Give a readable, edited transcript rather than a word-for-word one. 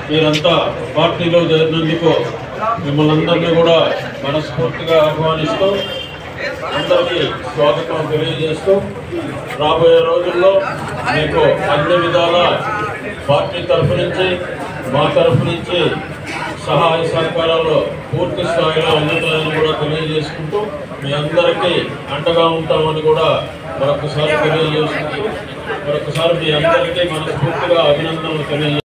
మీరంతా పార్టీలో చేరినందుకు మిమ్మల్ని అందరినీ కూడా మనస్ఫూర్తిగా ఆహ్వానిస్తూ అందరికీ స్వాగతం తెలియజేస్తూ రాబోయే రోజుల్లో మీకు అన్ని విధాల పార్టీ తరఫు నుంచి మా తరఫు నుంచి సహాయ సహకారాలు పూర్తి స్థాయిలో అందుతాయని కూడా తెలియజేసుకుంటూ మీ అందరికీ అండగా ఉంటామని కూడా మరొకసారి తెలియజేసుకుంటూ మరొకసారి మీ అందరికీ మనస్ఫూర్తిగా అభినందనలు తెలియజేస్తాం.